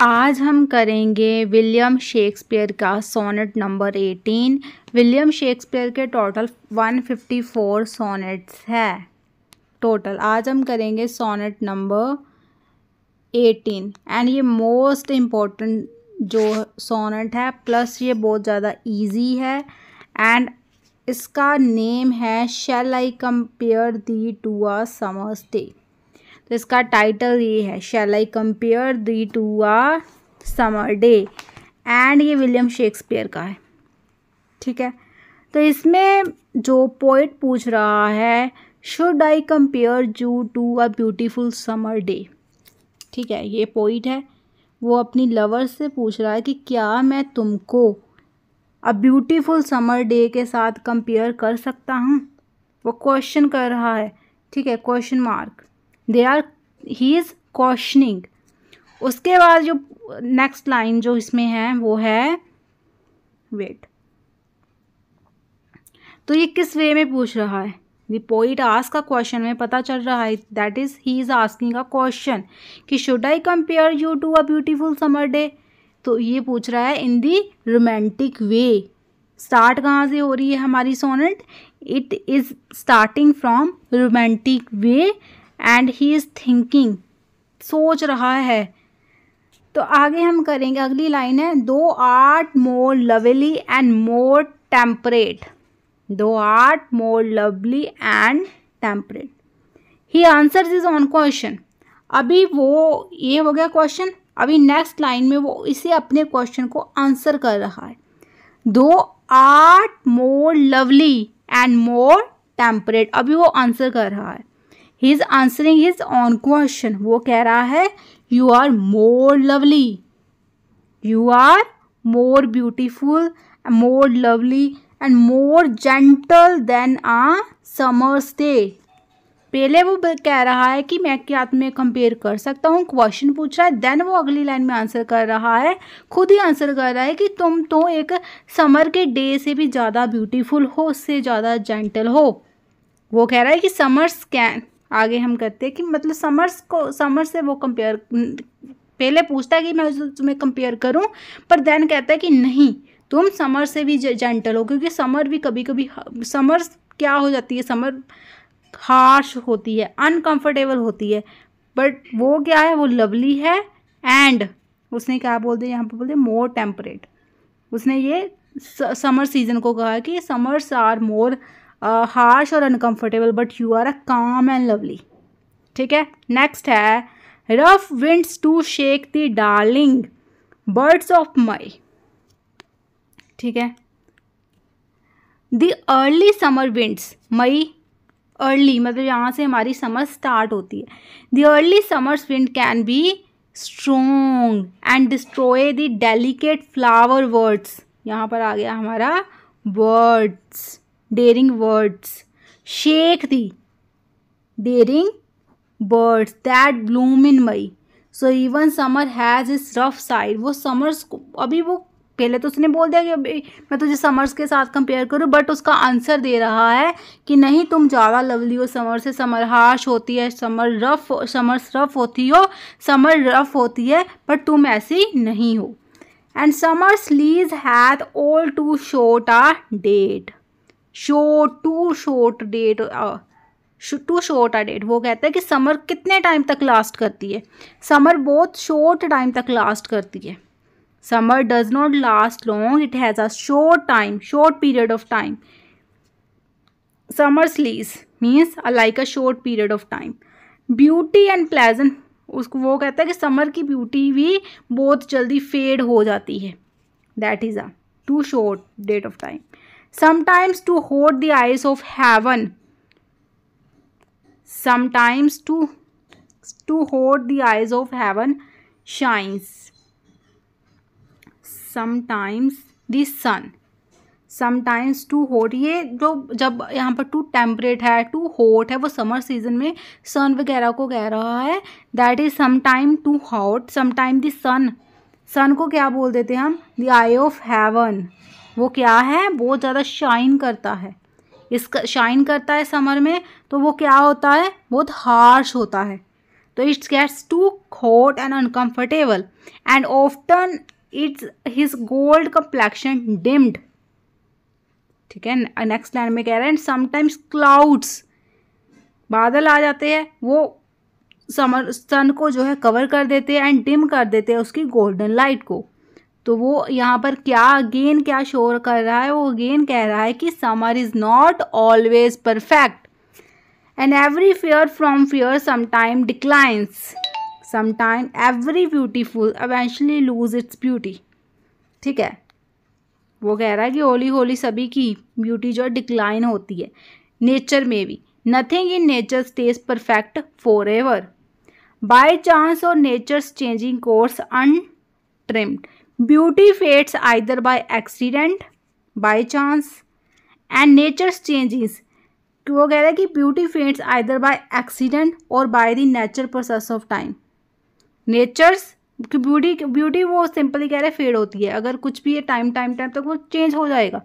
आज हम करेंगे विलियम शेक्सपियर का सोनेट नंबर 18। विलियम शेक्सपियर के टोटल 154 सोनेट्स है टोटल। आज हम करेंगे सोनेट नंबर 18 एंड ये मोस्ट इम्पॉर्टेंट जो सोनेट है, प्लस ये बहुत ज़्यादा इजी है एंड इसका नेम है shall I compare thee to a summer's day. तो इसका टाइटल ये है shall I compare thee to a summer day and ये विलियम शेक्सपियर का है। ठीक है, तो इसमें जो पोइट पूछ रहा है should I compare you to a beautiful summer day. ठीक है, ये पोइट है, वो अपनी लवर से पूछ रहा है कि क्या मैं तुमको अ ब्यूटीफुल समर डे के साथ कंपेयर कर सकता हूँ। वो क्वेश्चन कर रहा है, ठीक है, question mark, he is questioning. उसके बाद जो नेक्स्ट लाइन जो इसमें है वो है वेट। तो ये किस वे में पूछ रहा है? The poet ask a question में पता चल रहा है that is he is asking a question कि should I compare you to a beautiful summer day. तो ये पूछ रहा है इन दी रोमांटिक वे। स्टार्ट कहाँ से हो रही है हमारी sonnet? It is starting from romantic way and he is thinking, सोच रहा है। तो आगे हम करेंगे, अगली लाइन है thou art more lovely and more temperate. Thou art more lovely and temperate, he answers his own question. अभी वो ये हो गया क्वेश्चन, अभी नेक्स्ट लाइन में वो इसे अपने क्वेश्चन को आंसर कर रहा है। Thou art more lovely and more temperate, अभी वो आंसर कर रहा है। He is answering his own question. वो कह रहा है you are more lovely, you are more beautiful, more lovely and more gentle than a summer's day. पहले वो कह रहा है कि मैं क्या तुम्हें कंपेयर कर सकता हूँ, क्वेश्चन पूछ रहा है, देन वो अगली लाइन में आंसर कर रहा है, खुद ही आंसर कर रहा है कि तुम तो एक समर के डे से भी ज़्यादा ब्यूटीफुल हो, उससे ज़्यादा जेंटल हो। वो कह रहा है कि समर्स कैन, आगे हम करते हैं कि मतलब समर से वो कंपेयर, पहले पूछता है कि मैं तुम्हें कंपेयर करूं, पर देन कहता है कि नहीं, तुम समर से भी जेंटल हो, क्योंकि समर भी कभी कभी, समर क्या हो जाती है, समर हार्श होती है, अनकंफर्टेबल होती है, बट वो क्या है, वो लवली है एंड उसने क्या बोल दिया यहाँ पे, बोल दिया मोर टेम्परेट। उसने ये समर सीजन को कहा कि समर्स आर मोर हार्श और uncomfortable but you are a calm and lovely. ठीक है, नेक्स्ट है rough winds to shake the darling birds of May. ठीक है, the early summer winds, May early मतलब यहाँ से हमारी समर स्टार्ट होती है। The early summers wind can be strong and destroy the delicate flower words. यहाँ पर आ गया हमारा words, darling words. Shake the daring birds that bloom in May, so even summer has its rough side. वो summers को, अभी वो पहले तो उसने बोल दिया कि अभी मैं तुझे समर्स के साथ कंपेयर करूँ, बट उसका आंसर दे रहा है कि नहीं, तुम ज़्यादा लवली हो समर से, समर हार्श होती है, समर्स रफ होती हो, समर रफ होती है, बट तुम ऐसी नहीं हो। And summer's lease hath all too short a date, too short a date. वो कहता है कि समर कितने टाइम तक लास्ट करती है, समर बहुत शॉर्ट टाइम तक लास्ट करती है। Summer does not last long, it has a short period of time. Summers lease means like a short period of time. Beauty and pleasant, उसको वो कहता है कि समर की ब्यूटी भी बहुत जल्दी फेड हो जाती है, that is a too short date of time. Sometimes to hold the eyes of heaven, sometimes to hold the eyes of heaven shines, sometimes the sun, sometimes to hold, ये जो जब यहाँ पर टू टेम्परेट है, to hot है, वो summer season में सन वगैरह को कह रहा है, that is sometime too hot, sometime the sun को क्या बोल देते हैं हम, द आई ऑफ हेवन। वो क्या है, बहुत ज़्यादा शाइन करता है, इसका शाइन करता है समर में, तो वो क्या होता है, बहुत हार्श होता है। तो it's gets too hot and uncomfortable and often it's his gold complexion dimmed. ठीक है, नेक्स्ट लाइन में कह रहे हैं समटाइम्स क्लाउड्स, बादल आ जाते हैं, वो सन को जो है कवर कर देते हैं एंड डिम कर देते हैं उसकी गोल्डन लाइट को। तो वो यहाँ पर क्या अगेन क्या शो कर रहा है, वो अगेन कह रहा है कि summer is not always perfect and every fair from fair sometime declines, sometime every beautiful eventually lose its beauty. ठीक है, वो कह रहा है कि होली होली सभी की ब्यूटी जो डिक्लाइन होती है, नेचर में भी। Nothing in nature stays perfect forever, by chance or nature's changing course untrimmed, beauty fades either by accident, by chance and nature's changes. वो कह रहा है कि beauty fades either by accident or by the natural process of time. Nature's beauty वो simply कह रहे हैं fade होती है, अगर कुछ भी है टाइम तक वो चेंज हो जाएगा।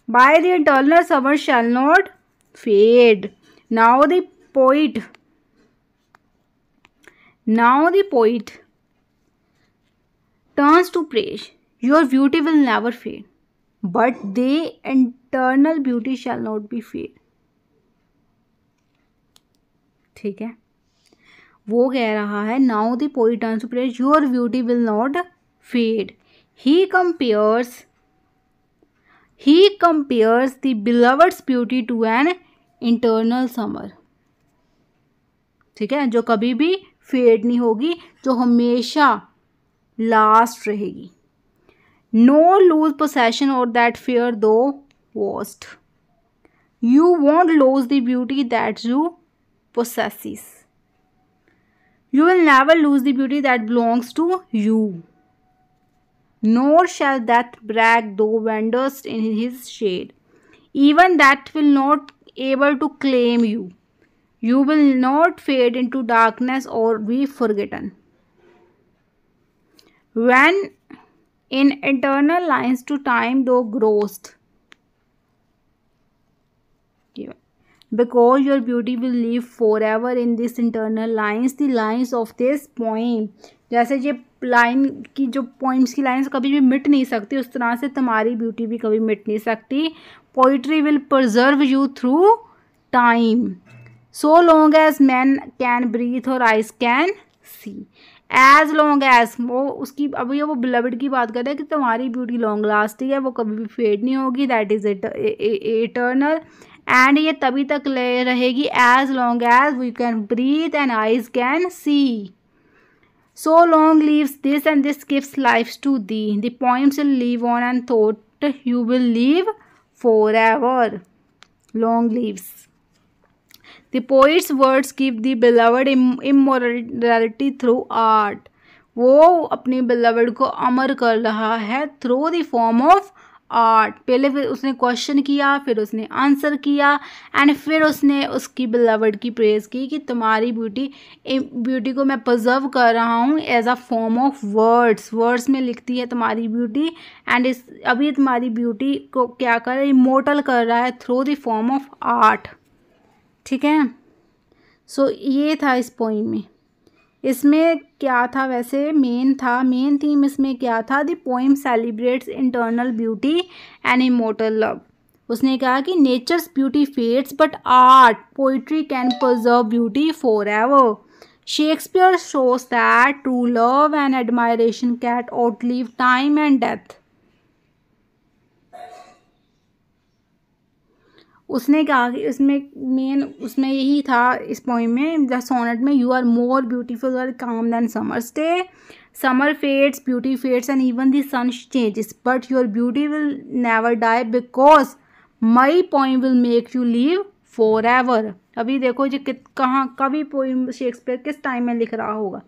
By the eternal summer shall not fade, now the poet turns to praise, your beauty will never fade, but the internal beauty shall not be fade। ठीक है, वो कह रहा है now the poet turns to praise, your beauty will not fade। he compares the beloved's beauty to an internal summer। ठीक है, जो कभी भी फेड नहीं होगी, जो हमेशा लास्ट रहेगी। No lose possession or that fair thou wast, you won't lose the beauty that you possesses, you will never lose the beauty that belongs to you, nor shall that brag thou wanders in his shade, even that will not able to claim you, you will not fade into darkness or be forgotten, when in eternal lines to time thou growest, because your beauty will live forever in this internal lines, the lines of this poem। जैसे ये line की जो poems की lines कभी भी मिट नहीं सकती, उस तरह से तुम्हारी ब्यूटी भी कभी मिट नहीं सकती। Poetry will preserve you through time, so long as man can breathe or eyes can see, as long as वो उसकी अभी वो बिलवड की बात कर रहे हैं कि तुम्हारी ब्यूटी लॉन्ग लास्टिंग है, वो कभी भी फेड नहीं होगी, दैट इज इटर्नल, एंड ये तभी तक ले रहेगी as long as we can breathe and eyes can see, so long lives this and this gives life to thee, the poems will live on and thought you will live forever, long lives। The poet's words give the beloved immortality through art। वो अपनी beloved को अमर कर रहा है through the form of art। पहले फिर उसने question किया, फिर उसने आंसर किया, एंड फिर उसने उसकी beloved की प्रेज की कि तुम्हारी ब्यूटी को मैं प्रिजर्व कर रहा हूँ as a form of words में लिखती है तुम्हारी ब्यूटी, एंड अभी तुम्हारी ब्यूटी को क्या कर रहा है, इमोर्टल कर रहा है through the form of art. ठीक है, सो ये था इस पोइम में। इसमें क्या था, वैसे मेन थीम इसमें क्या था, the poem celebrates internal beauty and immortal love. उसने कहा कि nature's beauty fades but art poetry can preserve beauty for ever. Shakespeare shows that true love and admiration can outlive time and death. उसने कहा कि उसमें यही था इस पोइम में, द सोनेट में, यू आर मोर ब्यूटीफुल और calm than summer's day, summer fades, beauty fades and even the sun changes, but your beauty will never die because my poem will make you live for ever. अभी देखो ये कहाँ कभी poem Shakespeare किस time में लिख रहा होगा,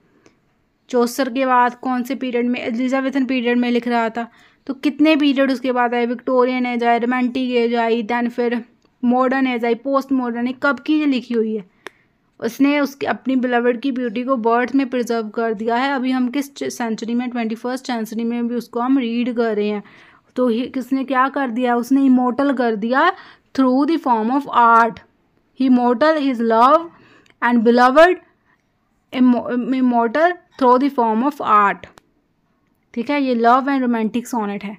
चौसर के बाद कौन से पीरियड में, एलिजाबेथन पीरियड में लिख रहा था, तो कितने पीरियड उसके बाद आए, विक्टोरियन एज आई, रोमांटिक एज आई, दैन फिर मॉडर्न एज आई, पोस्ट मॉडर्न, कब की ये लिखी हुई है। उसने उसकी अपनी बिलवड की ब्यूटी को वर्ड्स में प्रिजर्व कर दिया है। अभी हम किस सेंचुरी में, 21st सेंचुरी में भी उसको हम रीड कर रहे हैं, तो किसने क्या कर दिया, उसने इमोर्टल कर दिया through the form of art. He immortal his love and beloved immortal through the form of art. ठीक है, ये लव एंड रोमांटिक सोनेट है।